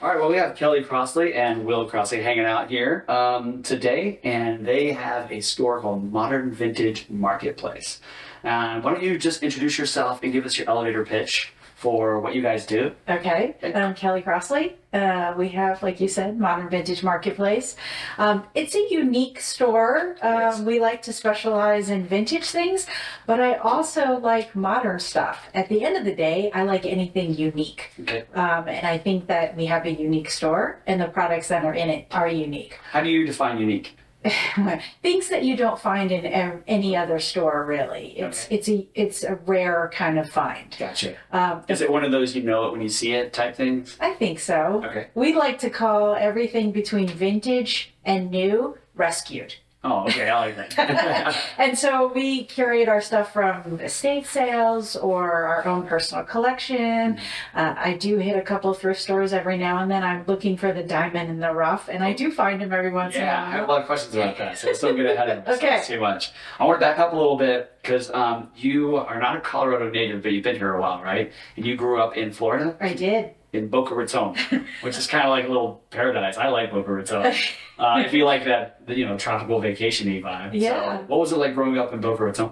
All right, well, we have Kelly Crossley and Will Crossley hanging out here today, and they have a store called Modern Vintage Marketplace. Why don't you just introduce yourself and give us your elevator pitch for what you guys do? Okay, I'm Kelly Crossley. We have, like you said, Modern Vintage Marketplace. It's a unique store. Yes. We like to specialize in vintage things, but I also like modern stuff. At the end of the day, I like anything unique. Okay. And I think that we have a unique store, and the products that are in it are unique. How do you define unique? Things that you don't find in any other store, really. It's a rare kind of find. Gotcha. Is it one of those you know it when you see it type things? I think so. Okay. We like to call everything between vintage and new rescued. Oh, okay, I like that. And so we curate our stuff from estate sales or our own personal collection. I do hit a couple of thrift stores every now and then. I'm looking for the diamond in the rough, and I do find them every once in a Yeah, I while. have a lot of questions about that, so let's don't get ahead of Okay. ourselves too much. I want to back up a little bit because you are not a Colorado native, but you've been here a while, right? And you grew up in Florida? I did. In Boca Raton, which is kind of like a little paradise. I like Boca Raton. If you like that, tropical vacation-y vibe. Yeah. So what was it like growing up in Boca Raton?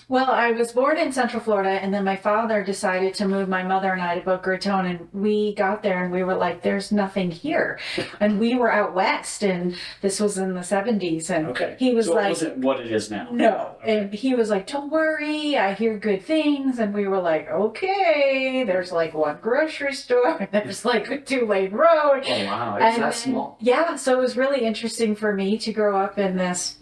Well, I was born in Central Florida, and then my father decided to move my mother and I to Boca Raton, and we got there and we were like, there's nothing here. And we were out west, and this was in the 70s, and Okay. he was so like, it wasn't what it is now. no. Okay. And he was like, don't worry, I hear good things. And we were like, okay, there's like one grocery store, and there's like a 2-lane road. Oh, wow. It's And that then- small. Yeah, so it was really interesting for me to grow up in this,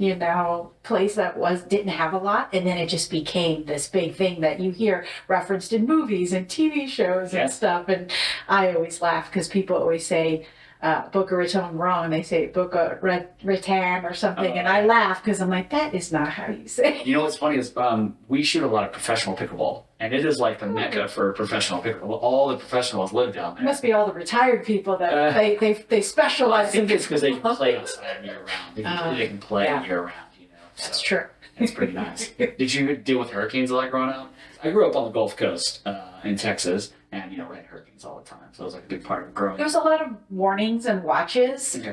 place that didn't have a lot, and then it just became this big thing that you hear referenced in movies and TV shows Yeah. and stuff. And I always laugh because people always say Boca Raton wrong. They say Boca Raton or something, and I laugh because I'm like, that is not how you say it. You know what's funny is we shoot a lot of professional pickleball, and it is like the mecca for professional pickleball. All the professionals live down It there. must be all the retired people that they I specialize in. think it's because they can play outside year round. They can play yeah. year round, That's so. true. It's pretty nice. Did you deal with hurricanes a lot growing up? I grew up on the Gulf Coast in Texas, and we had hurricanes all the time. So it was like a big part of growing There up. was a lot of warnings and watches, Okay.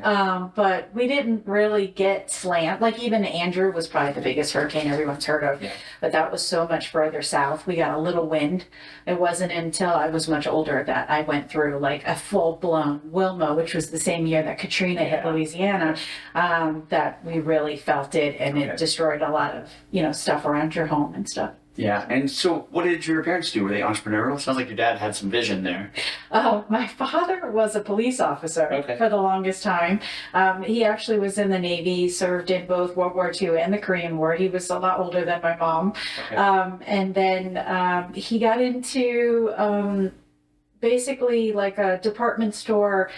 but we didn't really get slammed. Like even Andrew was probably the biggest hurricane everyone's heard of, Yeah. but that was so much further south. We got a little wind. It wasn't until I was much older that I went through like a full-blown Wilma, which was the same year that Katrina hit Yeah. Louisiana, that we really felt it, and Okay. it destroyed a lot of stuff around your home and stuff. Yeah, and so what did your parents do? Were they entrepreneurial? Sounds like your dad had some vision there. My father was a police officer Okay. for the longest time. He actually was in the Navy, served in both World War II and the Korean War. He was a lot older than my mom. Okay. And then he got into basically like a department store.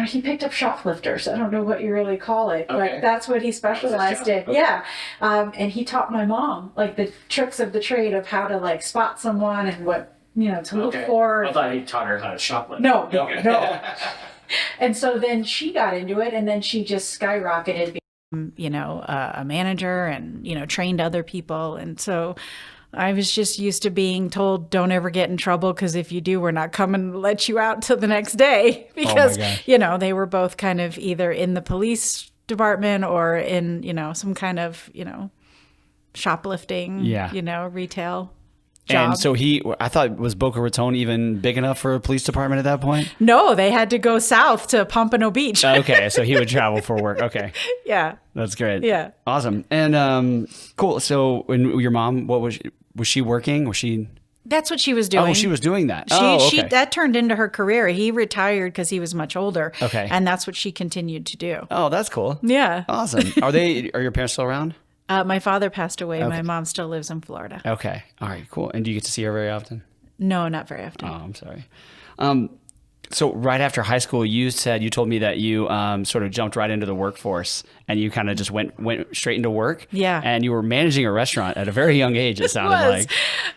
He picked up shoplifters. I don't know what you really call it, Okay. but that's what he specialized job. in. Okay. Yeah. And he taught my mom like the tricks of the trade of how to like spot someone and what, to look Okay. for. I thought he taught her how to shoplift. No. Okay. And so then she got into it, and then she just skyrocketed. A manager and, trained other people. And so I was just used to being told, don't ever get in trouble, because if you do, we're not coming to let you out till the next day. Because, gosh. They were both kind of either in the police department or in, some kind of, shoplifting, retail job. And so I thought, was Boca Raton even big enough for a police department at that point? No, they had to go south to Pompano Beach. Okay, so he would travel for work. Okay, Yeah. that's great. Yeah. Awesome. And cool. So when your mom, was she working? Was she? That's what she was doing. Oh, she was doing that. She Okay. that turned into her career. He retired because he was much older. Okay. And that's what she continued to do. Oh, that's cool. Yeah. Awesome. Are your parents still around? My father passed away. Okay. My mom still lives in Florida. Okay. All right, cool. And do you get to see her very often? No, not very often. Oh, I'm sorry. So right after high school, you told me that you sort of jumped right into the workforce and you kind of just went straight into work. Yeah. And you were managing a restaurant at a very young age, it sounded was. like.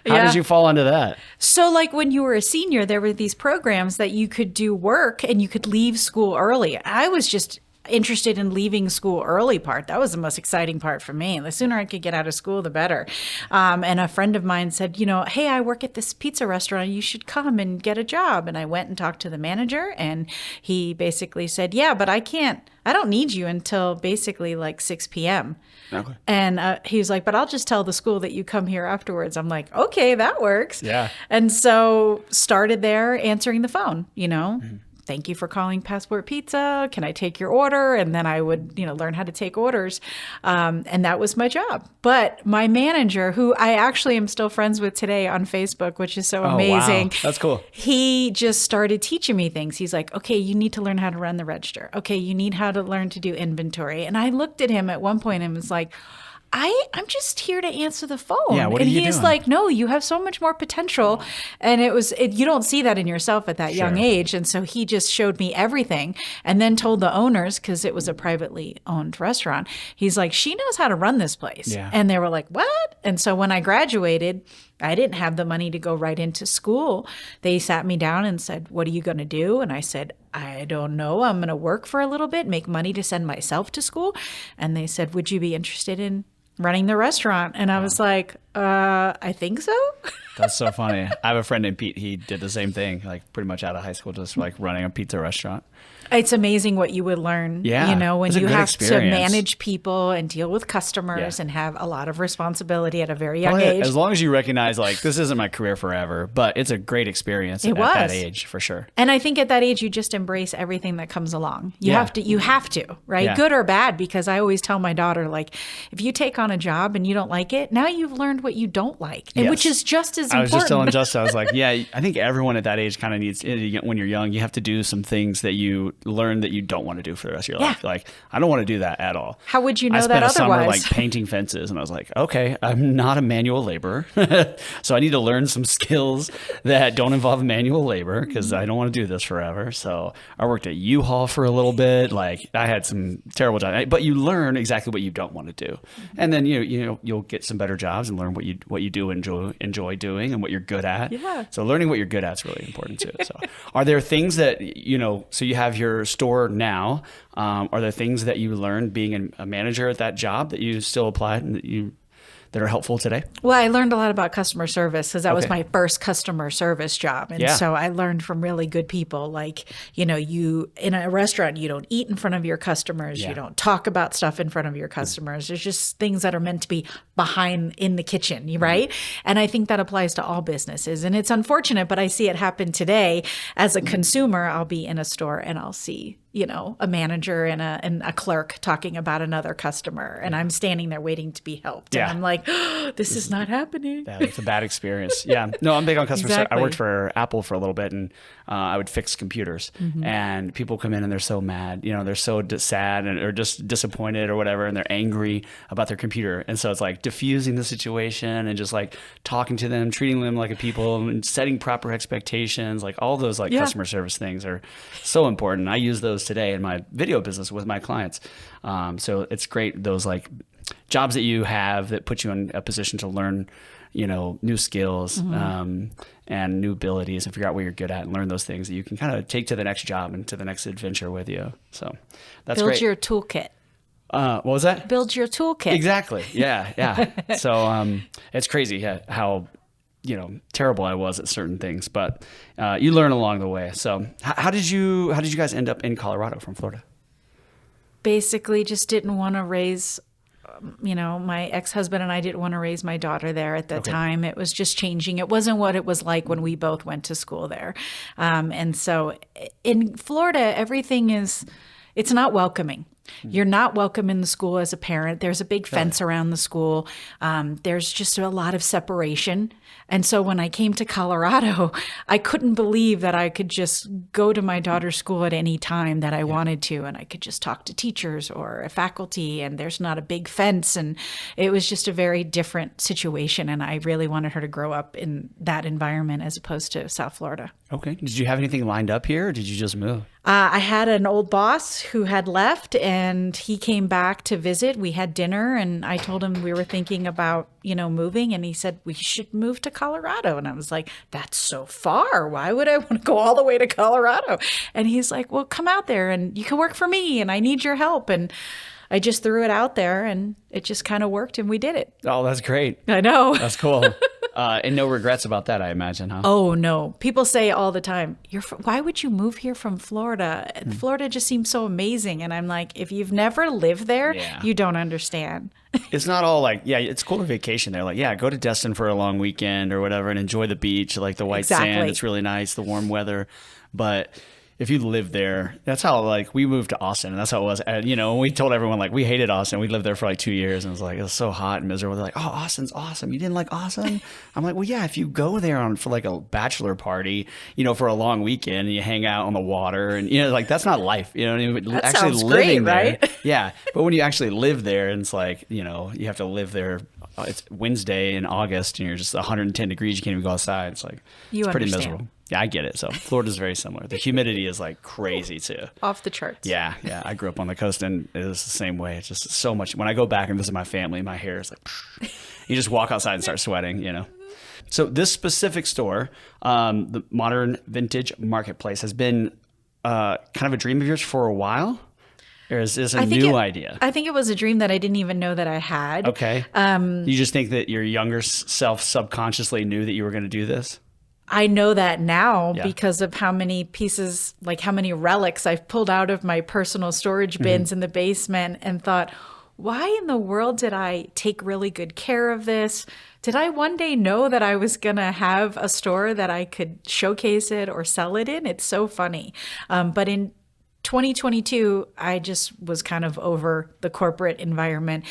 How did you fall into that? So like when you were a senior, there were these programs that you could do work and you could leave school early. I was just interested in leaving school early part. That was the most exciting part for me. The sooner I could get out of school, the better. And a friend of mine said, hey, I work at this pizza restaurant. You should come and get a job. And I went and talked to the manager, and he basically said, yeah, but I don't need you until basically like 6 p.m. Okay. And he was like, but I'll just tell the school that you come here afterwards. I'm like, okay, that works. Yeah. And so started there answering the phone, Thank you for calling Passport Pizza. Can I take your order? And then I would, learn how to take orders. And that was my job. But my manager, who I actually am still friends with today on Facebook, which is so amazing. Wow. That's cool. He just started teaching me things. He's like, okay, you need to learn how to run the register. Okay, you need how to learn to do inventory. And I looked at him at one point and was like, I'm just here to answer the phone. Yeah, what are and you he's doing? like, no, you have so much more potential. And you don't see that in yourself at that young age. And so he just showed me everything and then told the owners, because it was a privately owned restaurant, he's like, she knows how to run this place. Yeah. And they were like, what? And so when I graduated, I didn't have the money to go right into school. They sat me down and said, what are you going to do? And I said, I don't know. I'm going to work for a little bit, make money to send myself to school. And they said, would you be interested in running the restaurant? And I was like, I think so. That's so funny. I have a friend named Pete. He did the same thing, like pretty much out of high school, just like running a pizza restaurant. It's amazing what you would learn, Yeah, when it's a you good have experience. to manage people and deal with customers Yeah. and have a lot of responsibility at a very young Well, age. as long as you recognize, like, this isn't my career forever, but it's a great experience at that was. age, for sure. And I think at that age, you just embrace everything that comes along. You Yeah. have to, right? Yeah. Good or bad, because I always tell my daughter, like, if you take on a job and you don't like it, now you've learned what you don't like, and which Yes. is just as important. I was just telling Justin, I was like, yeah, I think everyone at that age kind of needs, when you're young, you have to do some things that you learn that you don't want to do for the rest of your life. Like, I don't want to do that at all. How would you know I spent that a summer otherwise? like painting fences, and I was like, okay, I'm not a manual laborer, so I need to learn some skills that don't involve manual labor, because I don't want to do this forever. So I worked at U-Haul for a little bit. Like, I had some terrible jobs, but you learn exactly what you don't want to do, and then you'll get some better jobs and learn what you do enjoy doing and what you're good at. Yeah. So learning what you're good at is really important too. So are there things that so you have your store now? Are there things that you learned being a manager at that job that you still apply and that are helpful today? Well, I learned a lot about customer service because that was Okay. my first customer service job. And Yeah. so I learned from really good people. Like, you in a restaurant, you don't eat in front of your customers. Yeah. You don't talk about stuff in front of your customers. There's just things that are meant to be behind in the kitchen, right? And I think that applies to all businesses. And it's unfortunate, but I see it happen today. As a consumer, I'll be in a store and I'll see a manager and a clerk talking about another customer, and I'm standing there waiting to be helped. Yeah. And I'm like, this is not happening. Yeah, it's a bad experience. Yeah. No, I'm big on customer service. I Exactly. worked for Apple for a little bit, and I would fix computers. And people come in and they're so mad. They're so sad or just disappointed or whatever, and they're angry about their computer. And so it's like diffusing the situation and just like talking to them, treating them like a people, and setting proper expectations. Like all those like Yeah. customer service things are so important. I use those today in my video business with my clients. So it's great, those like jobs that you have that put you in a position to learn, new skills and new abilities, and figure out what you're good at and learn those things that you can kind of take to the next job and to the next adventure with you. So that's Build great. your toolkit. What was that? Build your toolkit. Exactly. Yeah. So it's crazy how terrible I was at certain things, but you learn along the way. So how did you guys end up in Colorado from Florida? Basically, just didn't want to raise. My ex-husband and I didn't want to raise my daughter there at the time. It was just changing. It wasn't what it was like when we both went to school there. And so in Florida, it's not welcoming. You're not welcome in the school as a parent. There's a big fence around the school. There's just a lot of separation. And so when I came to Colorado, I couldn't believe that I could just go to my daughter's school at any time that I wanted to. And I could just talk to teachers or a faculty, and there's not a big fence. And it was just a very different situation. And I really wanted her to grow up in that environment as opposed to South Florida. Okay. Did you have anything lined up here, or did you just move? I had an old boss who had left, and he came back to visit. We had dinner, and I told him we were thinking about, moving, and he said we should move to Colorado. And I was like, that's so far. Why would I want to go all the way to Colorado? And he's like, well, come out there and you can work for me, and I need your help. And I just threw it out there, and it just kind of worked, and we did it. Oh, that's great. I know. That's cool. And no regrets about that, I imagine, huh? Oh, no. People say all the time, why would you move here from Florida? Florida just seems so amazing. And I'm like, if you've never lived there, you don't understand. It's not all like, it's cool to vacation there. Like, go to Destin for a long weekend or whatever and enjoy the beach, like the white sand. It's really nice, the warm weather. But if you live there, that's how, like, we moved to Austin, and that's how it was. And, when we told everyone, like, we hated Austin, we lived there for like 2 years, and it was like, it was so hot and miserable. They're like, oh, Austin's awesome. You didn't like Austin? I'm like, well, yeah, if you go there for like a bachelor party, for a long weekend, and you hang out on the water, and, like, that's not life. You know what I mean? That actually sounds living great, there, right? Yeah. But when you actually live there, and it's like, you have to live there. It's Wednesday in August, and you're just 110 degrees. You can't even go outside. It's like, it's pretty miserable. Yeah, I get it. So Florida's very similar. The humidity is like crazy too. Off the charts. Yeah. I grew up on the coast, and it was the same way. It's just so much. When I go back and visit my family, my hair is like, you just walk outside and start sweating, So this specific store, the Modern Vintage Marketplace, has been kind of a dream of yours for a while? Or is this a new idea? I think it was a dream that I didn't even know that I had. Okay. You just think that your younger self subconsciously knew that you were going to do this? I know that now because of how many pieces, like how many relics I've pulled out of my personal storage bins in the basement, and thought, why in the world did I take really good care of this? Did I one day know that I was going to have a store that I could showcase it or sell it in? It's so funny. But in 2022, I just was kind of over the corporate environment,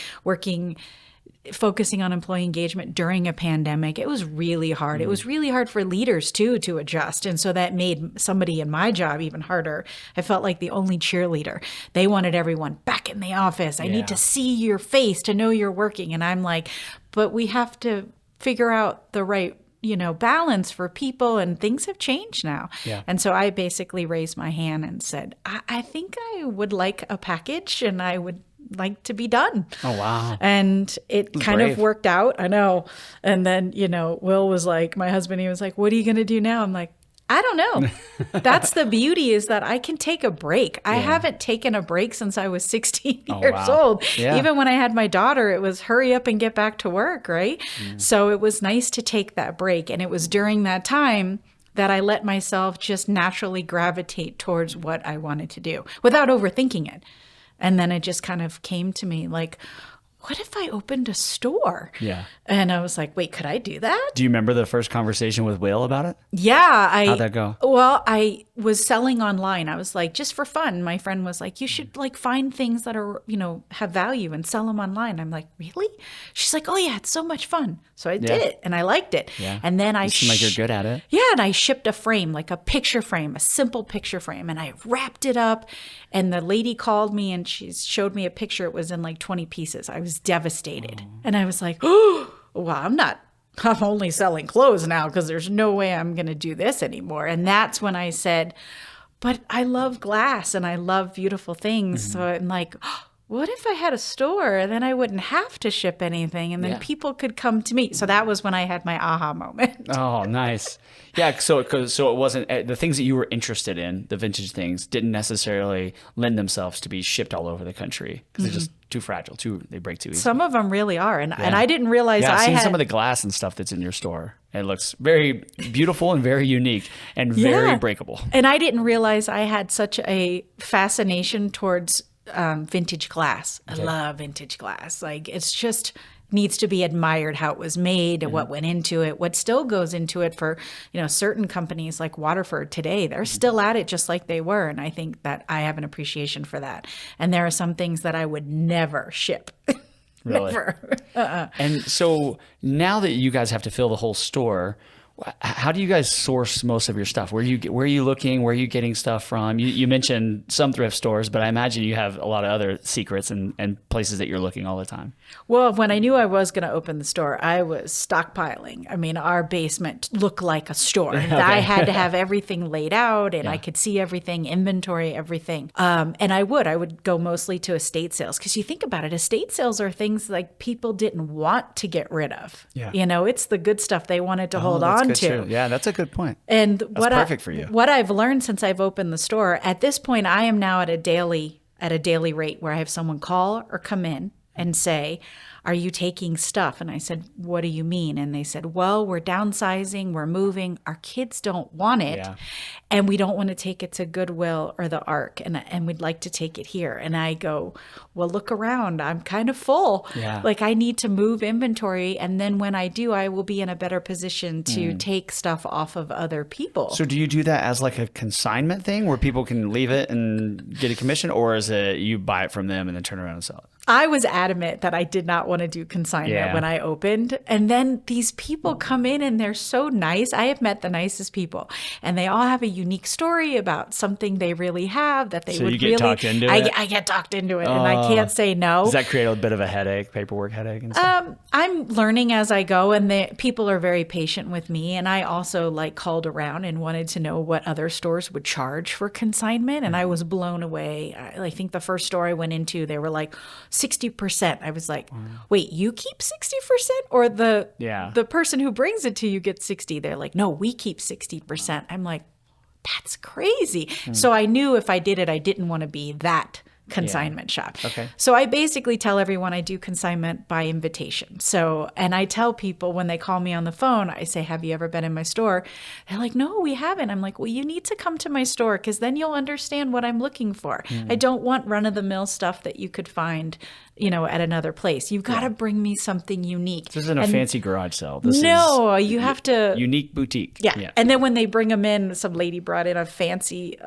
focusing on employee engagement during a pandemic. It was really hard. It was really hard for leaders too to adjust. And so that made somebody in my job even harder. I felt like the only cheerleader. They wanted everyone back in the office. I need to see your face to know you're working. And I'm like, but we have to figure out the right balance for people, and things have changed now. Yeah. And so I basically raised my hand and said, I think I would like a package, and I would like to be done. Oh, wow. And it kind of worked out. I know. And then, Will was like, my husband, he was like, what are you going to do now? I'm like, I don't know. That's the beauty, is that I can take a break. I haven't taken a break since I was 16 years old. Yeah. Even when I had my daughter, it was hurry up and get back to work, right? So it was nice to take that break. And it was during that time that I let myself just naturally gravitate towards what I wanted to do without overthinking it. And then it just kind of came to me like, what if I opened a store? Yeah. And I was like, wait, could I do that? Do you remember the first conversation with Will about it? Yeah. How'd that go? Well, I was selling online. I was like, just for fun. My friend was like, you should like find things that are, have value and sell them online. I'm like, really? She's like, oh yeah, it's so much fun. So I did it, and I liked it. Yeah. And then you seem like you're good at it. Yeah. And I shipped a frame, like a picture frame, a simple picture frame. And I wrapped it up, and the lady called me and she showed me a picture. It was in like 20 pieces. I was devastated. And I was like, oh, well, I'm only selling clothes now, because there's no way I'm going to do this anymore. And that's when I said, but I love glass and I love beautiful things. So I'm like, oh, what if I had a store, and then I wouldn't have to ship anything, and then people could come to me? So that was when I had my aha moment. Oh, nice. Yeah. So it wasn't the things that you were interested in, the vintage things, didn't necessarily lend themselves to be shipped all over the country, because they're just too fragile. They break too easy. Some of them really are. And I didn't realize I've seen some of the glass and stuff that's in your store. It looks very beautiful and very unique and very breakable. And I didn't realize I had such a fascination towards vintage glass. I love vintage glass. Like, it's just needs to be admired how it was made, what went into it, what still goes into it for, certain companies like Waterford today. They're still at it just like they were. And I think that I have an appreciation for that. And there are some things that I would never ship. Really? Never. And so now that you guys have to fill the whole store, How do you guys source most of your stuff? Where are you looking? Where are you getting stuff from? You mentioned some thrift stores, but I imagine you have a lot of other secrets and places that you're looking all the time. Well, when I knew I was going to open the store, I was stockpiling. I mean, our basement looked like a store. I had to have everything laid out, and I could see everything, inventory, everything. And I would go mostly to estate sales, because you think about it, estate sales are things like people didn't want to get rid of. Yeah. You know, it's the good stuff they wanted to hold that's on good to. too. Yeah, that's a good point. And That's perfect for you. What I've learned since I've opened the store, at this point, I am now at a daily rate where I have someone call or come in and say, "Are you taking stuff?" And I said, "What do you mean?" And they said, "Well, we're downsizing, we're moving, our kids don't want it, and we don't want to take it to Goodwill or the Ark, and we'd like to take it here." And I go, "Well, look around, I'm kind of full. Like, I need to move inventory, and then when I do, I will be in a better position to take stuff off of other people." So do you do that as like a consignment thing where people can leave it and get a commission, or is it you buy it from them and then turn around and sell it? I was adamant that I did not want to do consignment when I opened. And then these people come in and they're so nice. I have met the nicest people, and they all have a unique story about something they really have that they So would you get really. talked into it? I get talked into it, and I can't say no. Does that create a bit of a headache, paperwork headache and stuff? I'm learning as I go, and people are very patient with me. And I also called around and wanted to know what other stores would charge for consignment, and I was blown away. I think the first store I went into, they were like 60%. I was like, wait, you keep 60%, or the person who brings it to you gets 60? They're like, no, we keep 60%. I'm like, that's crazy. So I knew if I did it, I didn't want to be that consignment shop. Okay. So I basically tell everyone I do consignment by invitation. So, and I tell people when they call me on the phone, I say, "Have you ever been in my store?" They're like, "No, we haven't." I'm like, "Well, you need to come to my store, because then you'll understand what I'm looking for. I don't want run-of-the-mill stuff that you could find, at another place. You've got to bring me something unique." This isn't a fancy garage sale. This is you have to unique boutique. Yeah. And then when they bring them in, some lady brought in a fancy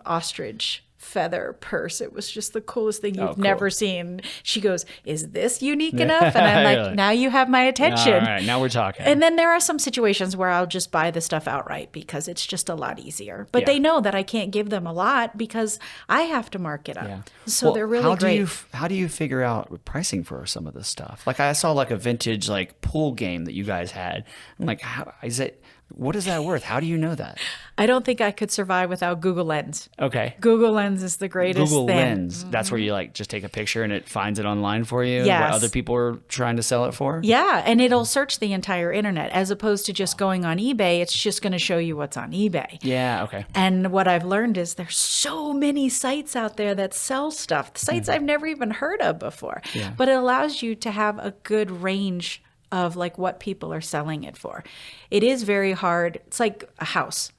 ostrich feather purse. It was just the coolest thing you've never seen. She goes, "Is this unique enough?" And I'm like, "Now you have my attention." All right, now we're talking. And then there are some situations where I'll just buy the stuff outright, because it's just a lot easier. But they know that I can't give them a lot because I have to mark it up. So they're really great. How do you figure out pricing for some of this stuff? Like, I saw a vintage pool game that you guys had. I'm like, how is it? What is that worth? How do you know that? I don't think I could survive without Google Lens. Okay. Google Lens is the greatest Google thing. Lens. That's where you just take a picture and it finds it online for you. Yes. What other people are trying to sell it for. Yeah, and it'll search the entire internet, as opposed to just going on eBay. It's just going to show you what's on eBay. Yeah. Okay. And what I've learned is there's so many sites out there that sell stuff, sites I've never even heard of before. Yeah. But it allows you to have a good range of what people are selling it for. It is very hard. It's like a house.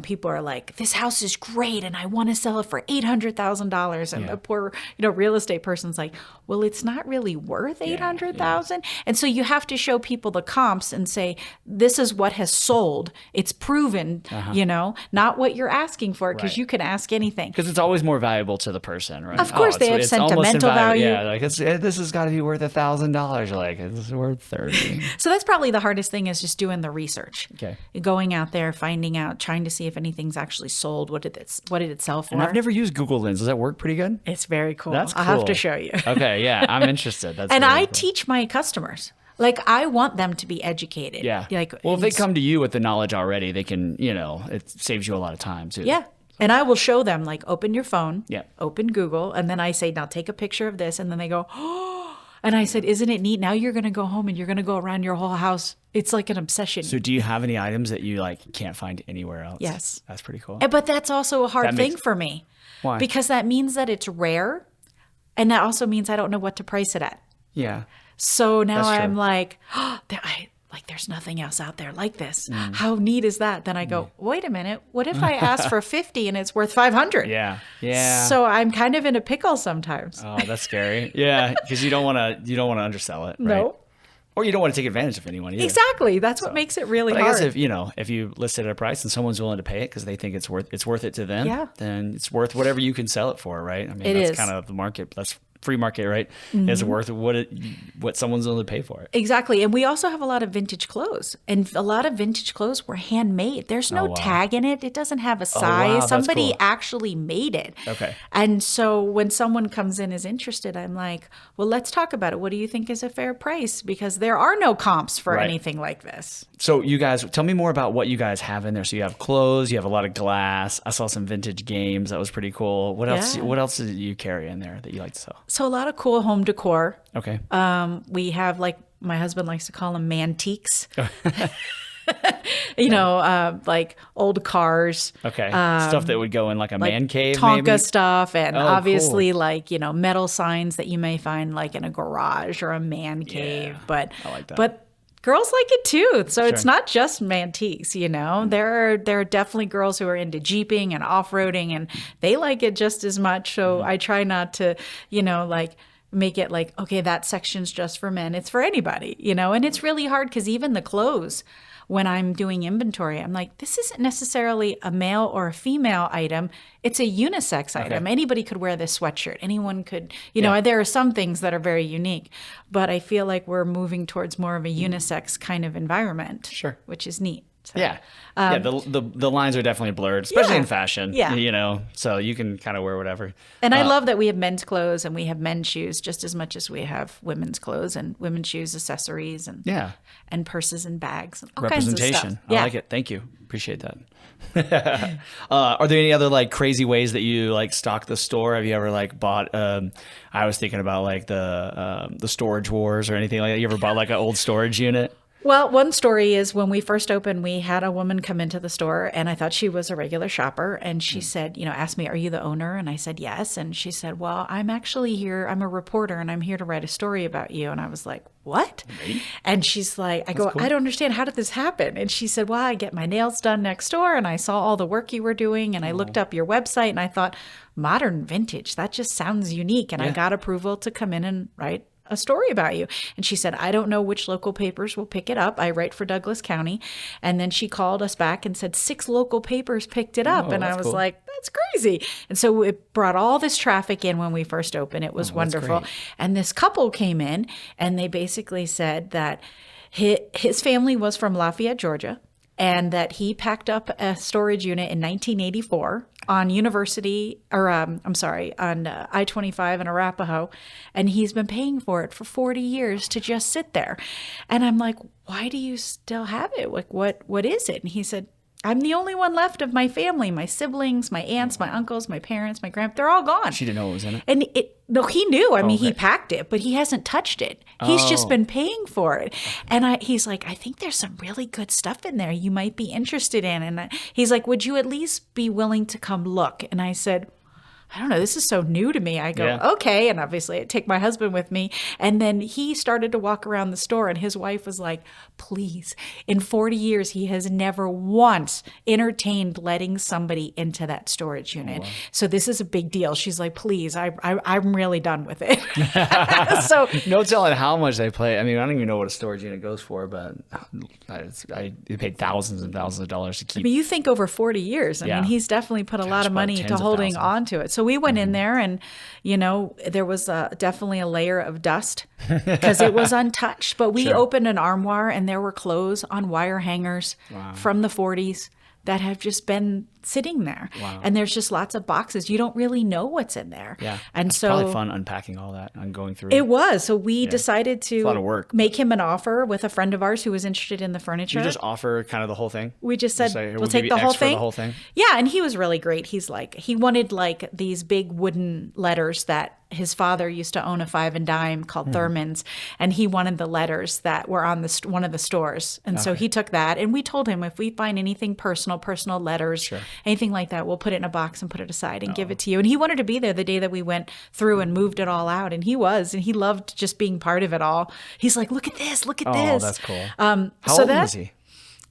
People are like, "This house is great and I want to sell it for $800,000." And a poor, real estate person's like, "Well, it's not really worth $800,000." And so you have to show people the comps and say, "This is what has sold. It's proven, not what you're asking for," because you can ask anything. Because it's always more valuable to the person, right? Of course, they have it's sentimental value. Yeah, this has got to be worth $1,000. You're like, it's worth $30. So that's probably the hardest thing, is just doing the research. Okay. Going out there, finding out, trying to see if anything's actually sold. What did it sell for? And I've never used Google Lens. Does that work pretty good? It's very cool. That's cool. I'll have to show you. Okay, yeah, I'm interested. That's and really I cool. teach my customers. I want them to be educated. Yeah. Well, if they come to you with the knowledge already, they can, it saves you a lot of time too. Yeah. And I will show them, open your phone, Yeah. open Google, and then I say, "Now take a picture of this." And then they go, "Oh." And I said, "Isn't it neat? Now you're going to go home and you're going to go around your whole house." It's like an obsession. So do you have any items that you can't find anywhere else? Yes. That's pretty cool. But that's also a hard thing for me. Why? Because that means that it's rare. And that also means I don't know what to price it at. Yeah. So now That's true. I'm like, there's nothing else out there like this. How neat is that? Then I go, wait a minute. What if I ask for 50 and it's worth 500? Yeah. Yeah. So I'm kind of in a pickle sometimes. Oh, that's scary. Yeah, because you don't want to undersell it, right? No. Or you don't want to take advantage of anyone either. Exactly. That's what makes it really But I hard. guess if you list it at a price and someone's willing to pay it because they think it's worth it to them, Yeah. then it's worth whatever you can sell it for, right? I mean, It that's is. kind of the market. That's free market, right, is worth what someone's willing to pay for it. Exactly. And we also have a lot of vintage clothes. And a lot of vintage clothes were handmade. There's no tag in it. It doesn't have a size. wow, that's Somebody cool. actually made it. Okay. And so when someone comes in is interested, I'm like, well, let's talk about it. What do you think is a fair price? Because there are no comps for Right. anything like this. So you guys, tell me more about what you guys have in there. So you have clothes, you have a lot of glass. I saw some vintage games. That was pretty cool. What else? Yeah. What else did you carry in there that you like to sell? So a lot of cool home decor. Okay. We have, like, my husband likes to call them mantiques. Oh. Like old cars. Okay. Stuff that would go in like a man cave, Tonka maybe? stuff, and Oh, obviously like, metal signs that you may find like in a garage or a man cave. But I like that. But girls like it too. So it's not just mantiques, There are definitely girls who are into jeeping and off-roading, and they like it just as much. So I try not to, like make it like, okay, that section's just for men. It's for anybody, And it's really hard because even the clothes, when I'm doing inventory, I'm like, this isn't necessarily a male or a female item. It's a unisex item. Anybody could wear this sweatshirt. Anyone could, there are some things that are very unique, but I feel like we're moving towards more of a unisex kind of environment. Sure. Which is neat. So, Yeah. The lines are definitely blurred, especially in fashion. Yeah. So you can kind of wear whatever. And I love that we have men's clothes and we have men's shoes just as much as we have women's clothes and women's shoes, accessories, and and purses and bags and all kinds of Representation. stuff. I like it. Thank you. Appreciate that. Are there any other like crazy ways that you like stock the store? Have you ever like bought? I was thinking about like the storage wars or anything like that. You ever bought like an old storage unit? Well, one story is when we first opened, we had a woman come into the store and I thought she was a regular shopper. And she said, asked me, are you the owner? And I said, yes. And she said, well, I'm actually here. I'm a reporter and I'm here to write a story about you. And I was like, what? Really? And she's like, I don't understand. How did this happen? And she said, well, I get my nails done next door and I saw all the work you were doing and I looked up your website and I thought, modern vintage, that just sounds unique. And I got approval to come in and write a story about you. And she said, I don't know which local papers will pick it up. I write for Douglas County. And then she called us back and said 6 local papers picked it up. And I was like, that's crazy. And so it brought all this traffic in when we first opened. It was wonderful. And this couple came in and they basically said that his family was from Lafayette, Georgia, and that he packed up a storage unit in 1984 on I-25 in Arapahoe, and he's been paying for it for 40 years to just sit there. And I'm like, why do you still have it? Like, what is it? And he said, I'm the only one left of my family, my siblings, my aunts, my uncles, my parents, my grandparents, they're all gone. She didn't know what was in it? And no, he knew. I mean, he packed it, but he hasn't touched it. He's just been paying for it. And he's like, I think there's some really good stuff in there you might be interested in. And he's like, would you at least be willing to come look? And I said, I don't know, this is so new to me. I go, okay. And obviously I take my husband with me. And then he started to walk around the store and his wife was like, please, in 40 years, he has never once entertained letting somebody into that storage unit. So this is a big deal. She's like, please, I'm really done with it. So no telling how much they pay. I mean, I don't even know what a storage unit goes for, but I paid thousands and thousands of dollars to keep. I mean, you think over 40 years. I mean, he's definitely put a lot of money into holding on to it. So we went in there and, there was definitely a layer of dust because it was untouched. But we opened an armoire and there were clothes on wire hangers from the 40s that have just been sitting there. And there's just lots of boxes. You don't really know what's in there. Yeah. And it's so probably fun unpacking all that and going through it was. So we decided to a lot of work. make him an offer with a friend of ours who was interested in the furniture. You just offer kind of the whole thing? We just said, say, we'll take the whole thing. The whole thing. Yeah, and he was really great. He wanted like these big wooden letters that his father used to own a 5 and dime called Thurman's, and he wanted the letters that were on one of the stores. And so he took that, and we told him if we find anything personal letters, anything like that, we'll put it in a box and put it aside and give it to you. And he wanted to be there the day that we went through and moved it all out, and he was, and he loved just being part of it all. He's like, look at this, look at this. Oh, that's cool. How old was he?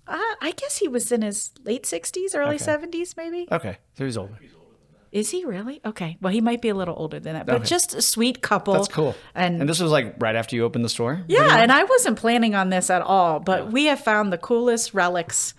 I guess he was in his late 60s, early 70s, maybe. Okay, so he's older. Is he really? Okay. Well, he might be a little older than that, but just a sweet couple. That's cool. And this was like right after you opened the store? Yeah, and I wasn't planning on this at all, but we have found the coolest relics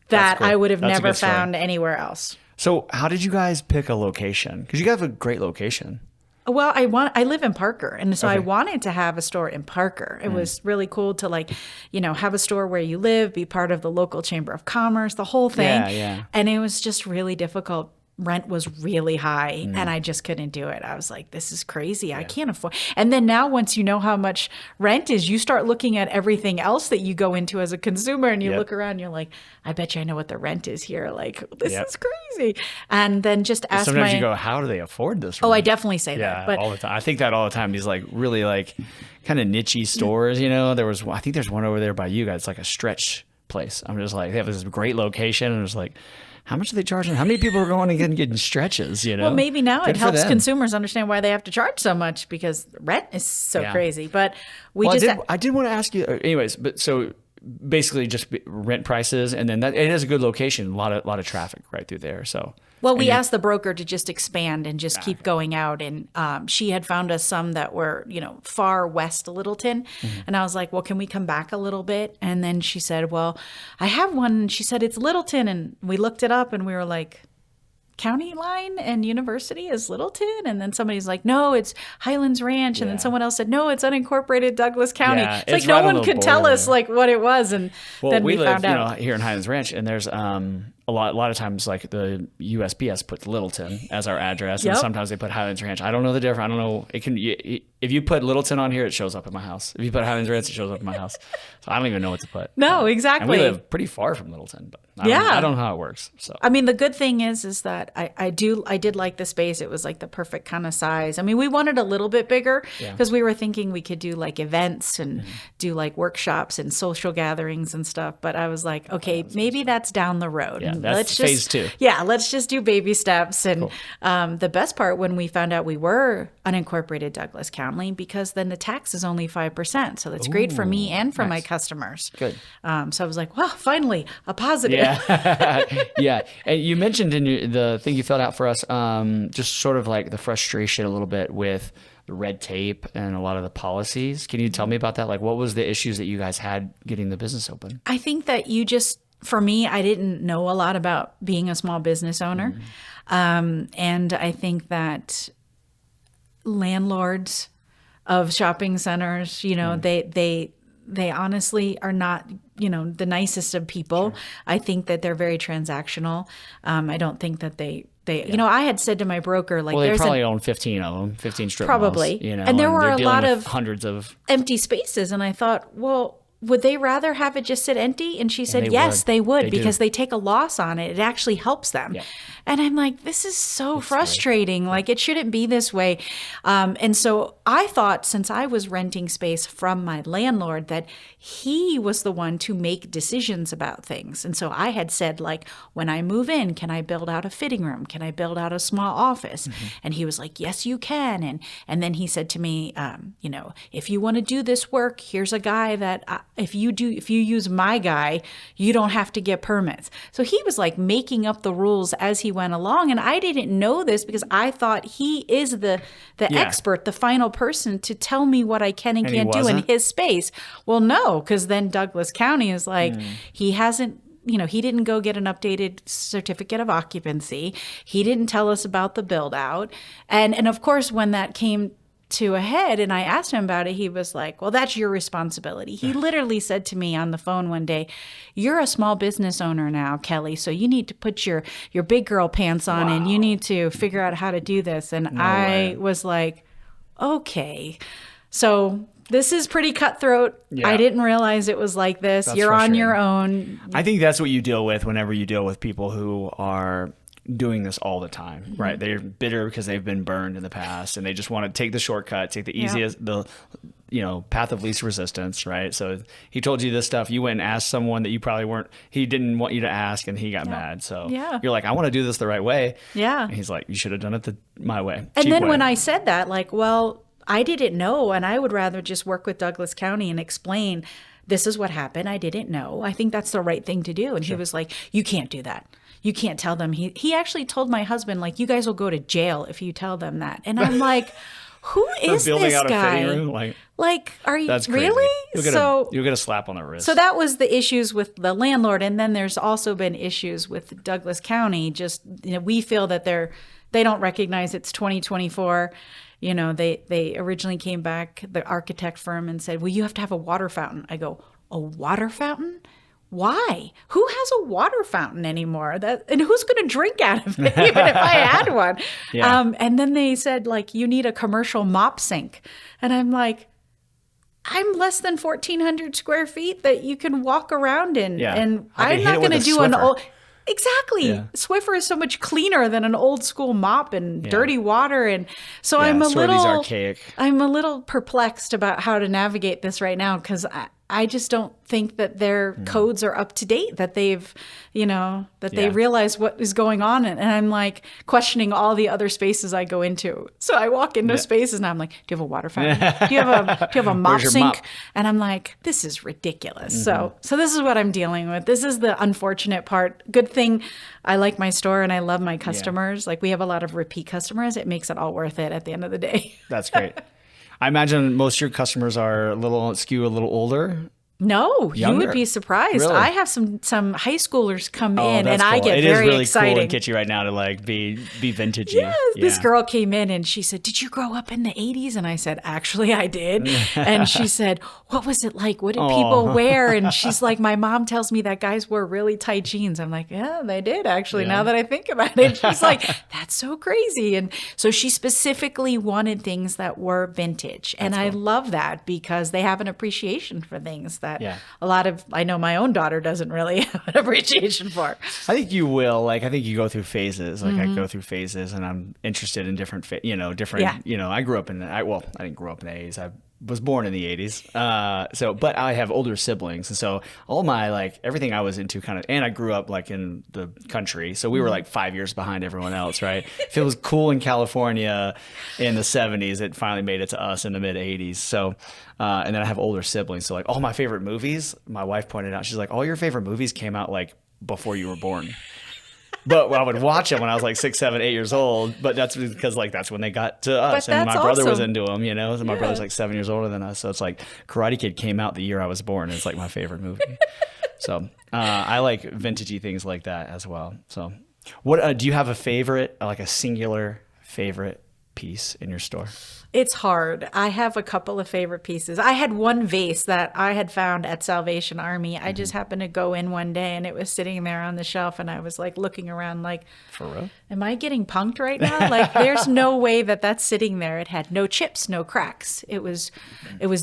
that cool. I would have That's a never good story. found anywhere else. So how did you guys pick a location? Because you have a great location. Well, I live in Parker, and so I Okay. wanted to have a store in Parker. It was really cool to like, have a store where you live, be part of the local chamber of commerce, the whole thing. Yeah, yeah. And it was just really difficult. Rent was really high and I just couldn't do it. I was like, this is crazy. I can't afford. And then now once you know how much rent is, you start looking at everything else that you go into as a consumer and you Yep. look around and you're like, I bet you I know what the rent is here. Like, this Yep. is crazy. And then just ask Sometimes my, you go, how do they afford this? oh, I rent? definitely say Yeah, that. But all the time. I think that all the time. These like really like kind of nichey stores, I think there's one over there by you guys, like a stretch place. I'm just like, they have this great location and it's like, how much are they charging? How many people are going and getting stretches, well, maybe now Good it for helps them. consumers understand why they have to charge so much because rent is so Yeah. crazy. But we Well, just I did want to ask you, anyways, but so basically just rent prices and then that it is a good location, a lot of traffic right through there. So Well, we asked the broker to just expand and just keep going out. And she had found us some that were, far west of Littleton. And I was like, well, can we come back a little bit? And then she said, well, I have one. And she said, it's Littleton. And we looked it up and we were like, County Line and University is Littleton? And then somebody's like, no, it's Highlands Ranch. And then Yeah. someone else said, no, it's unincorporated Douglas County. Yeah, it's like it's no right on one the could tell border us there. like what it was. And well, then we live, found out. here in Highlands Ranch, and there's a lot of times like the USPS puts Littleton as our address, and Yep. sometimes they put Highlands Ranch. I don't know the difference. I don't know. If you put Littleton on here, it shows up at my house. If you put Highlands Ranch, it shows up at my house. So I don't even know what to put. No, And exactly. we live pretty far from Littleton, but Yeah. I don't know how it works. So I mean, the good thing is that I did like the space. It was like the perfect kind of size. I mean, we wanted a little bit bigger because we were thinking we could do like events and do like workshops and social gatherings and stuff. But I was like, okay, maybe that's down the road. Yeah, And that's phase 2. Yeah, let's just do baby steps. And the best part when we found out we were unincorporated Douglas County, because then the tax is only 5%. So that's great for me and for my customers. Good. So I was like, well, finally a positive. Yeah, yeah. And you mentioned in the thing you filled out for us, just sort of like the frustration a little bit with the red tape and a lot of the policies. Can you tell me about that? Like, what was the issues that you guys had getting the business open? I think that for me, I didn't know a lot about being a small business owner. And I think that landlords of shopping centers, they honestly are not, the nicest of people. Sure. I think that they're very transactional. I don't think that they I had said to my broker, like, Well, they there's probably own 15 of them, 15 strip probably, malls, and there were they're a dealing lot with of hundreds of empty spaces. And I thought, well, would they rather have it just sit empty? And she said, they yes, would. they would, They do. because they take a loss on it. It actually helps them. Yeah. And I'm like, this is so frustrating. Like, it shouldn't be this way. And so I thought, since I was renting space from my landlord, that he was the one to make decisions about things. And so I had said, like, when I move in, can I build out a fitting room? Can I build out a small office? And he was like, yes, you can. And then he said to me, if you want to do this work, here's a guy that if you use my guy, you don't have to get permits. So he was like making up the rules as he went along. And I didn't know this because I thought he is the expert, the final person to tell me what I can and And he can't do in wasn't? his space. Well, no, because then Douglas County is like, he hasn't, he didn't go get an updated certificate of occupancy. He didn't tell us about the build out. And of course, when that came to a head and I asked him about it, he was like, well, that's your responsibility. He literally said to me on the phone one day, you're a small business owner now, Kelly, so you need to put your big girl pants on and you need to figure out how to do this. And I was like, okay. So this is pretty cutthroat. Yeah. I didn't realize it was like this. That's You're on your frustrating. own. I think that's what you deal with whenever you deal with people who are doing this all the time, right? They're bitter because they've been burned in the past and they just want to take the shortcut, take the easiest, the path of least resistance, right? So he told you this stuff, you went and asked someone that you probably he didn't want you to ask, and he got mad. So you're like, I want to do this the right way. Yeah. And he's like, you should have done it my way. And cheap then way. when I said that, like, well, I didn't know, and I would rather just work with Douglas County and explain, this is what happened. I didn't know. I think that's the right thing to do. And he was like, you can't do that. You can't tell them. He actually told my husband, like, you guys will go to jail if you tell them that. And I'm like, who is building this out guy? a fitting room. Like Are you that's crazy. really? You'll get a slap on the wrist. So that was the issues with the landlord, and then there's also been issues with Douglas County. Just we feel that they don't recognize it's 2024. They originally came back, the architect firm, and said, well, you have to have a water fountain. I go, a water fountain? Why? Who has a water fountain anymore? And who's going to drink out of it, even if I had one? Yeah. And then they said, like, you need a commercial mop sink. And I'm like, I'm less than 1,400 square feet that you can walk around in. Yeah. And I can I'm hit not it with going to a do an Swiffer. old... Exactly. Yeah. Swiffer is so much cleaner than an old school mop and dirty water. And so Yeah, I'm a sort of these little archaic. I'm a little perplexed about how to navigate this right now, because I just don't think that their codes are up to date, that they've, they realize what is going on. And I'm like questioning all the other spaces I go into. So I walk into spaces and I'm like, do you have a water fountain? Do you have a mop Where's your sink? mop? And I'm like, this is ridiculous. So this is what I'm dealing with. This is the unfortunate part. Good thing I like my store and I love my customers. Like, we have a lot of repeat customers. It makes it all worth it at the end of the day. That's great. I imagine most of your customers are a little older. No, you Younger. would be surprised. Really? I have some high schoolers come in, that's and I cool. get It is very really exciting. cool and kitschy right now to like be vintagey. Yes, this girl came in and she said, "Did you grow up in the 80s?" And I said, "Actually, I did." And she said, "What was it like? What did people wear?" And she's like, "My mom tells me that guys wore really tight jeans." I'm like, "Yeah, they did actually, now that I think about it." She's like, "That's so crazy." And so she specifically wanted things that were vintage. And I love that, because they have an appreciation for things that a lot of, I know my own daughter doesn't really have an appreciation for. I think you will. I think you go through phases. I go through phases, and I'm interested in different, different. Yeah. I grew up in. I didn't grow up in the 80s. I was born in the 80s. But I have older siblings, and so all my everything I was into and I grew up in the country, so we were 5 years behind everyone else, right? If it was cool in California in the 70s, it finally made it to us in the mid 80s. So. And then I have older siblings. So all my favorite movies, my wife pointed out, she's like, all your favorite movies came out before you were born. But I would watch them when I was 6, 7, 8 years old. But that's because that's when they got to us. But And my that's brother was awesome. into them, So my brother's 7 years older than us. So it's Karate Kid came out the year I was born. And it's my favorite movie. So I like vintagey things like that as well. So what do you have a favorite, a singular favorite piece in your store? It's hard. I have a couple of favorite pieces. I had one vase that I had found at Salvation Army. I just happened to go in one day and it was sitting there on the shelf, and I was looking around For real? am I getting punked right now? There's no way that that's sitting there. It had no chips, no cracks. It was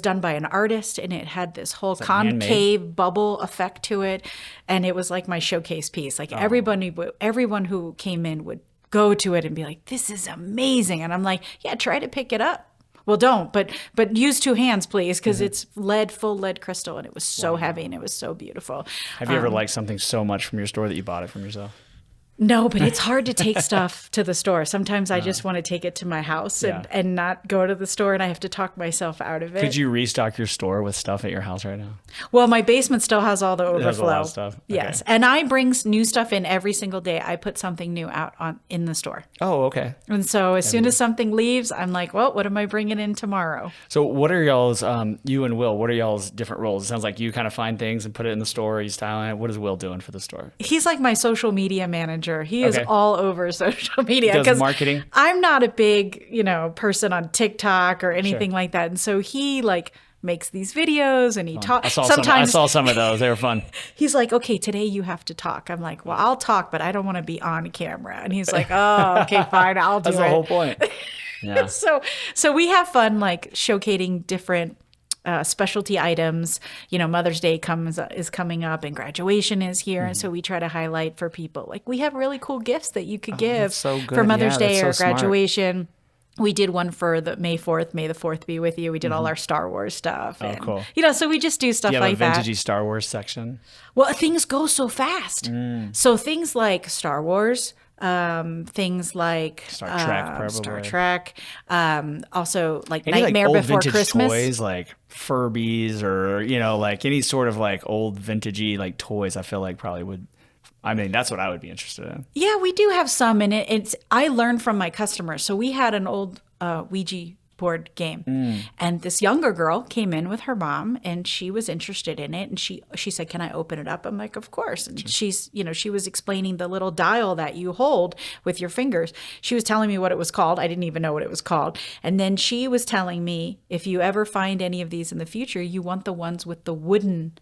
done by an artist, and it had this whole concave bubble effect to it. And it was my showcase piece. Everyone who came in would go to it and be like, "This is amazing." And I'm like, "Yeah, try to pick it up." Well, don't, but use 2 hands, please, because it's full lead crystal, and it was so heavy and it was so beautiful. Have you ever liked something so much from your store that you bought it from yourself? No, but it's hard to take stuff to the store. Sometimes I just want to take it to my house and not go to the store, and I have to talk myself out of it. Could you restock your store with stuff at your house right now? Well, my basement still has all the overflow. It has a lot of stuff. Okay. Yes, and I bring new stuff in every single day. I put something new out in the store. Oh, okay. And so as soon as something leaves, I'm like, well, what am I bringing in tomorrow? So what are y'all's, you and Will, what are y'all's different roles? It sounds like you kind of find things and put it in the store, you style it. What is Will doing for the store? He's like my social media manager. He is Okay. all over social media. Does 'cause marketing? I'm not a big, person on TikTok or anything like that. And so he makes these videos and he talks. I saw some of those. They were fun. He's like, "Okay, today you have to talk." I'm like, "Well, I'll talk, but I don't want to be on camera." And he's like, "Oh, okay, fine, I'll do it." That's the whole point. Yeah. So we have fun showcasing different specialty items. Mother's Day is coming up, and graduation is here, and so we try to highlight for people. We have really cool gifts that you could give that's so good. for Mother's Yeah, Day or that's so smart. graduation. We did one for the May 4th. May the 4th be with you. We did all our Star Wars stuff. Oh, and, cool. So we just do stuff Do you have like a that. vintagey Star Wars section? Well, things go so fast. So things like Star Wars, things like Star Trek, probably. Star Trek, also Any Nightmare old Before vintage Christmas. toys like Furbies or any sort of old vintagey toys, I feel like probably would. I mean, that's what I would be interested in. Yeah, we do have some, and I learned from my customers. So we had an old Ouija board game. And this younger girl came in with her mom, and she was interested in it. And she said, "Can I open it up?" I'm like, "Of course." And she's, she was explaining the little dial that you hold with your fingers. She was telling me what it was called. I didn't even know what it was called. And then she was telling me, if you ever find any of these in the future, you want the ones with the wooden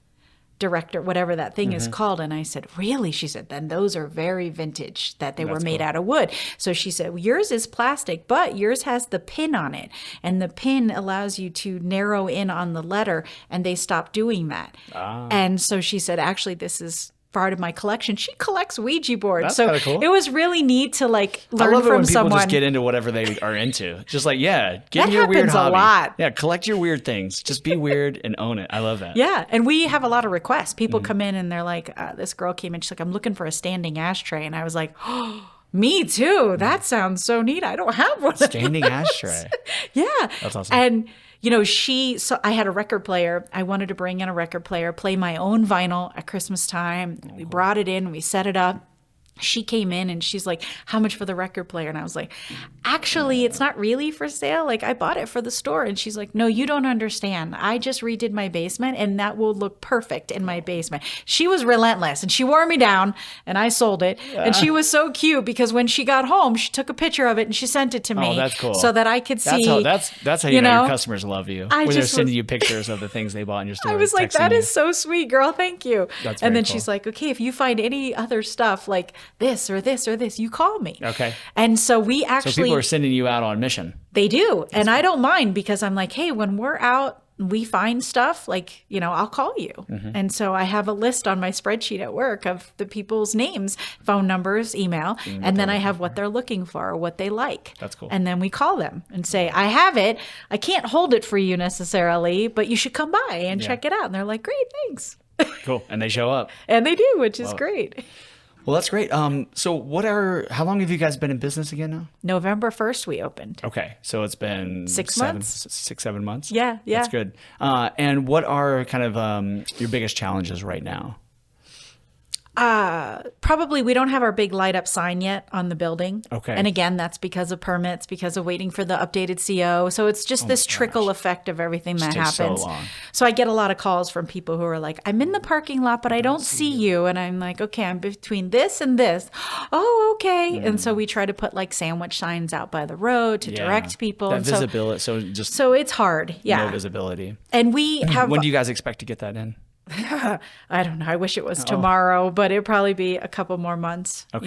director, whatever that thing is called. And I said, "Really?" She said, "Then those are very vintage, that they were made out of wood." So she said, "Yours is plastic, but yours has the pin on it. And the pin allows you to narrow in on the letter, and they stopped doing that." And so she said, "Actually, this is part of my collection." She collects Ouija boards. That's So kinda cool. it was really neat to like I learn love it from when people someone. just get into whatever they are into. Just like, get That in your weird happens a hobby. lot. Yeah, collect your weird things. Just be weird and own it. I love that. Yeah. And we have a lot of requests. People come in and they're like, this girl came in, she's like, "I'm looking for a standing ashtray." And I was like, "Oh, me too. That sounds so neat. I don't have one. Standing ashtray. Yeah. That's awesome. And, so I had a record player. I wanted to bring in a record player, play my own vinyl at Christmas time. We brought it in, we set it up. She came in and she's like, "How much for the record player?" And I was like, "Actually, it's not really for sale. Like, I bought it for the store." And she's like, "No, you don't understand. I just redid my basement, and that will look perfect in my basement." She was relentless, and she wore me down, and I sold it. And she was so cute because when she got home, she took a picture of it and she sent it to me. Oh, that's cool. So that I could see. That's how you know your customers love you. I When they're just sending was- you pictures of the things they bought in your store. I was like, texting "That you. is so sweet, girl. Thank you." That's and very then cool. she's like, "Okay, if you find any other stuff like this or this or this, you call me." Okay. And so we So actually, people are sending you out on mission. they do. And I don't mind because I'm like, "Hey, when we're out, we find stuff, like, I'll call you." And so I have a list on my spreadsheet at work of the people's names, phone numbers, email, and then I have what they're looking for or what they like. That's cool. And then we call them and say, "I have it. I can't hold it for you necessarily, but you should come by and check it out." And they're like, "Great, thanks." Cool. And they show up. And they do, which is great. Well, that's great. So how long have you guys been in business again now? November 1st, we opened. Okay. So it's been 6 7 months? 7 months? Yeah. That's good. And what are kind of your biggest challenges right now? Probably we don't have our big light up sign yet on the building. Okay. And again, that's because of permits, because of waiting for the updated CO. So it's just this trickle effect of everything that takes so happens. long. So I get a lot of calls from people who are like, "I'm in the parking lot, but I don't see you." And I'm like, "Okay, I'm between this and this." "Oh, okay." And so we try to put like sandwich signs out by the road to direct people. That And visibility. so it's hard. Yeah. no visibility. And we have, When do you guys expect to get that in? I don't know. I wish it was tomorrow, but it'd probably be a couple more months. Okay.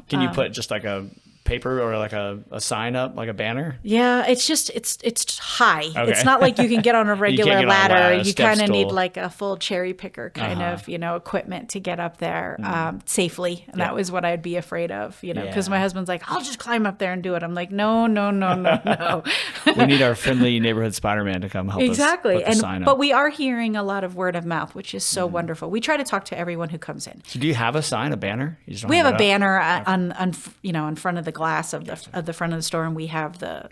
Can you put just like a paper or like a sign up, like a banner? Yeah, it's just it's high. Okay. It's not like you can get on a regular get on a ladder. ladder, You step kind of need stool. like a full cherry picker kind of equipment to get up there safely. And that was what I'd be afraid of, because my husband's like, "I'll just climb up there and do it." I'm like, no, no. We need our friendly neighborhood Spider-Man to come help Exactly. us put the sign up. But we are hearing a lot of word of mouth, which is so wonderful. We try to talk to everyone who comes in. So do you have a sign, a banner? You just don't We have it a up? banner on in front of the glass of the front of the store, and we have the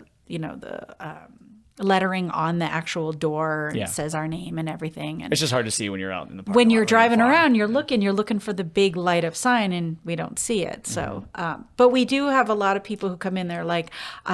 lettering on the actual door. Yeah. It says our name and everything. And It's just hard to see when you're out in the park. when you're driving around, you're looking for the big light up sign, and we don't see it. So, but we do have a lot of people who come in. They're like,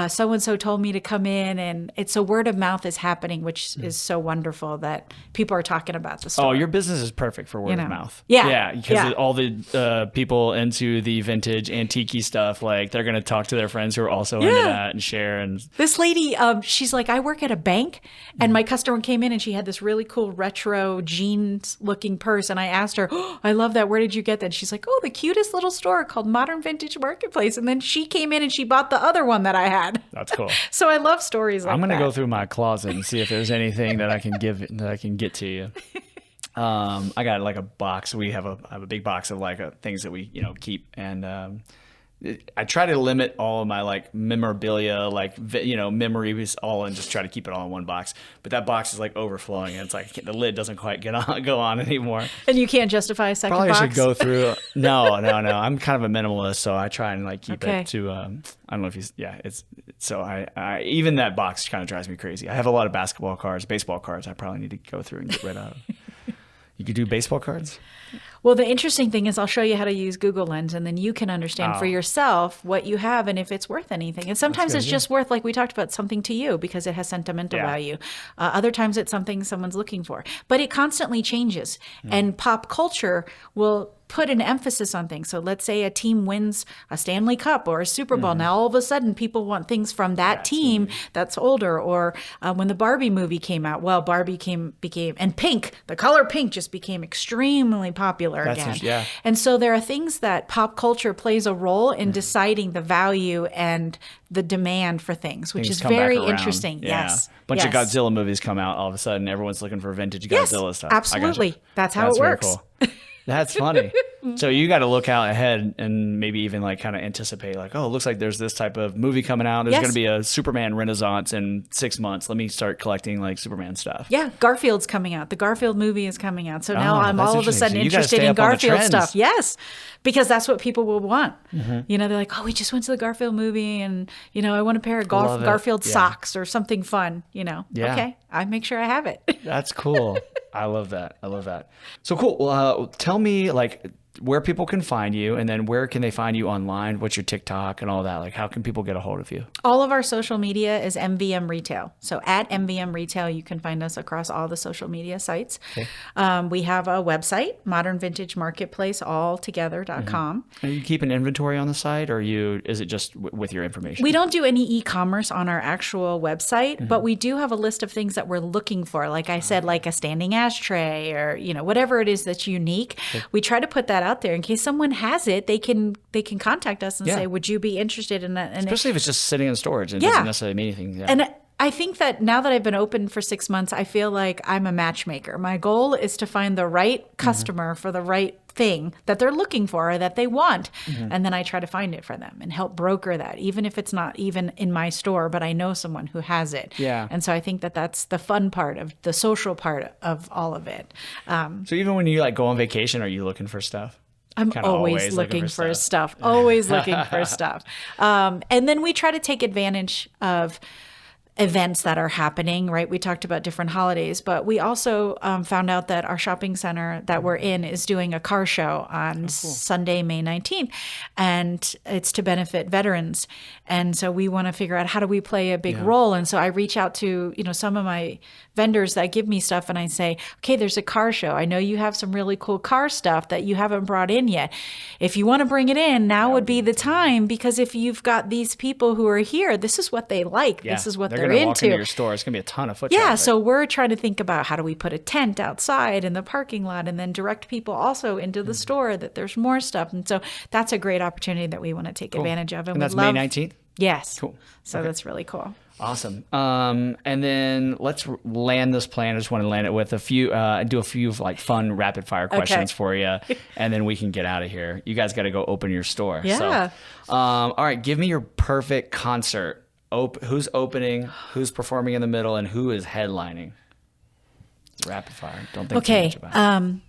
"So and so told me to come in," and it's a word of mouth is happening, which is so wonderful that people are talking about the store. Oh, your business is perfect for word of mouth. Yeah. Yeah, because Yeah. all the people into the vintage antique stuff, like they're going to talk to their friends who are also into that and share. And This lady, she's like, "I work at a bank," and my customer came in and she had this really cool retro jeans looking purse. And I asked her, "Oh, I love that. Where did you get that?" And she's like, "Oh, the cutest little store called Modern Vintage Marketplace." And then she came in and she bought the other one that I had. that's cool. So I love stories like I'm going to that. go through my closet and see if there's anything that I can get to you. I got like a box. I have a big box of like things that we keep, and I try to limit all of my like memorabilia, like memories, all, and just try to keep it all in one box. But that box is like overflowing, and it's like the lid doesn't quite go on anymore. And you can't justify a second Probably box? should go through. No. I'm kind of a minimalist, so I try and like keep Okay. it to. I don't know if he's. Yeah, it's. So I even that box kind of drives me crazy. I have a lot of basketball cards, baseball cards. I probably need to go through and get rid of. You could do baseball cards. Well, the interesting thing is I'll show you how to use Google Lens, and then you can understand for yourself what you have and if it's worth anything. And sometimes it's just worth, like we talked about, something to you because it has sentimental value. Other times it's something someone's looking for. But it constantly changes. And pop culture will put an emphasis on things. So let's say a team wins a Stanley Cup or a Super Bowl. Now all of a sudden people want things from that team that's older. Or when the Barbie movie came out, well, Barbie became and pink, the color pink just became extremely popular again. And so there are things that pop culture plays a role in deciding the value and the demand for things, which is very interesting. Yes. Bunch of Godzilla movies come out, all of a sudden everyone's looking for vintage Godzilla stuff. Absolutely. That's how it works. Very cool. That's funny. So you got to look out ahead and maybe even like kind of anticipate like, oh, it looks like there's this type of movie coming out. There's going to be a Superman renaissance in 6 months. Let me start collecting like Superman stuff. Yeah. Garfield's coming out. The Garfield movie is coming out. So now I'm all of a sudden So interested in Garfield stuff. Yes. Because that's what people will want. You know, they're like, oh, we just went to the Garfield movie and, you know, I want a pair of Garfield socks or something fun, you know. Okay. I make sure I have it. That's cool. I love that. I love that. So cool. Well, tell me like where people can find you, and then where can they find you online? What's your TikTok and all that? Like, how can people get a hold of you? All of our social media is MVM Retail. So at MVM Retail, you can find us across all the social media sites. Okay. We have a website, Modern Vintage Marketplace, alltogether.com. Are you keeping inventory on the site, or is it just with your information? We don't do any e-commerce on our actual website, but we do have a list of things that we're looking for. Like I said, like a standing ashtray or, you know, whatever it is that's unique. Okay. We try to put that out there in case someone has it. They can contact us and say, would you be interested in that? And especially if it's just sitting in storage and doesn't necessarily mean anything. And I think that now that I've been open for 6 months, I feel like I'm a matchmaker. My goal is to find the right customer for the right thing that they're looking for or that they want. And then I try to find it for them and help broker that, even if it's not even in my store, but I know someone who has it. Yeah. And so I think that that's the fun part of the social part of all of it. So even when you like go on vacation, are you looking for stuff? I'm always looking for stuff. Always looking for stuff. And then we try to take advantage of events that are happening, right? We talked about different holidays, but we also found out that our shopping center that we're in is doing a car show on Sunday, May 19th, and it's to benefit veterans. And so we want to figure out how do we play a big role. And so I reach out to, you know, some of my vendors that give me stuff and I say, okay, there's a car show. I know you have some really cool car stuff that you haven't brought in yet. If you want to bring it in, now would be the time, because if you've got these people who are here, this is what they like. This is what they're into. Walk into your store. It's going to be a ton of foot traffic. Yeah, so we're trying to think about how do we put a tent outside in the parking lot and then direct people also into the store that there's more stuff. And so that's a great opportunity that we want to take advantage of. And that's May 19th? Yes. Cool. So that's really cool. Awesome. And then let's land this plan. I just want to land it with a few like fun rapid fire questions for you, and then we can get out of here. You guys got to go open your store. Yeah. So, all right, give me your perfect concert. Who's opening, who's performing in the middle, and who is headlining? It's rapid fire. Don't think too much about it.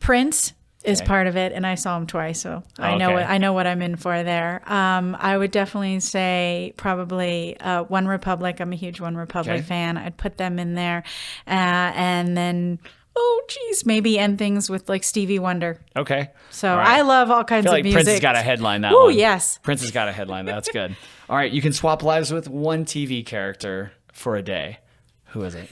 Prince is part of it, and I saw him twice, so I know what I'm in for there. I would definitely say probably One Republic. I'm a huge One Republic fan. I'd put them in there, and then maybe end things with like Stevie Wonder. Okay. So I love all kinds of music. Prince has got to headline that one. Oh yes, Prince has got to headline. That's good. All right, you can swap lives with one TV character for a day. Who is it?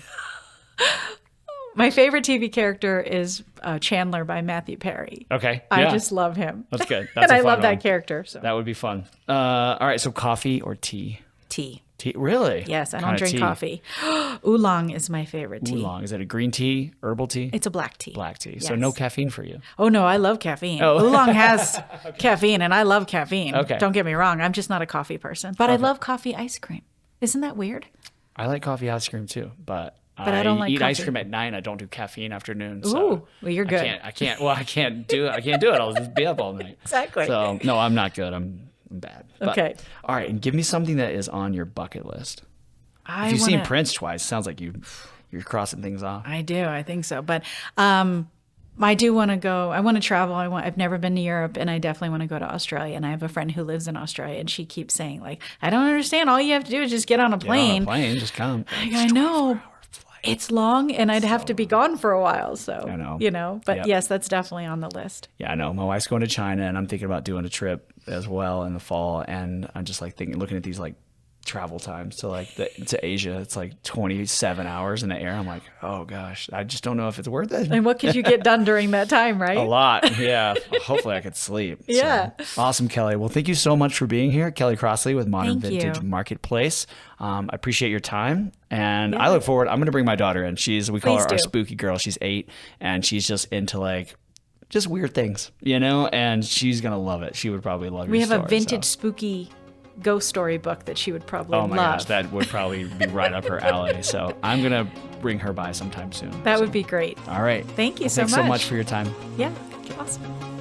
My favorite TV character is Chandler by Matthew Perry. Okay. I just love him. That's good. That's and I love that character. So. That would be fun. All right, so coffee or tea? Tea. Tea? Really? Yes, I don't drink coffee. Oolong is my favorite tea. Oolong. Is it a green tea, herbal tea? It's a black tea. Black tea. Yes. So no caffeine for you. Oh, no, I love caffeine. Oolong has caffeine, and I love caffeine. Okay. Don't get me wrong. I'm just not a coffee person. But I love coffee ice cream. Isn't that weird? I like coffee ice cream too, but I don't like eat coffee. ice cream at night. I don't do caffeine afternoon. Ooh, so well, you're good. I can't do it. I'll just be up all night. Exactly. So no, I'm not good. I'm bad. But, okay. All right, and give me something that is on your bucket list. If you've seen Prince twice, sounds like you're crossing things off. I do. I think so. But I do want to go. I want to travel. I've never been to Europe, and I definitely want to go to Australia. And I have a friend who lives in Australia, and she keeps saying, like, I don't understand. All you have to do is just get on a plane. Just come. I know. It's long, and I'd have to be gone for a while. So, I know. but Yep. yes, that's definitely on the list. Yeah, I know. My wife's going to China, and I'm thinking about doing a trip as well in the fall. And I'm just like looking at these like travel times to Asia. It's like 27 hours in the air. I'm like, oh gosh, I just don't know if it's worth it. And what could you get done during that time, right? A lot. Yeah. Hopefully I could sleep. Yeah. So, awesome, Kelly. Well, thank you so much for being here. Kelly Crossley with Modern Thank you. Vintage Marketplace. I appreciate your time. And I look forward. I'm going to bring my daughter in. We call Please her our do. spooky girl. She's 8 and she's just into like just weird things, and she's going to love it. She would probably love your We have story, a vintage so. spooky ghost story book that she would probably Oh my love. gosh, that would probably be right up her alley. So I'm going to bring her by sometime soon. That would be great. All right. Thank you so Thanks much. so much for your time. Yeah, awesome.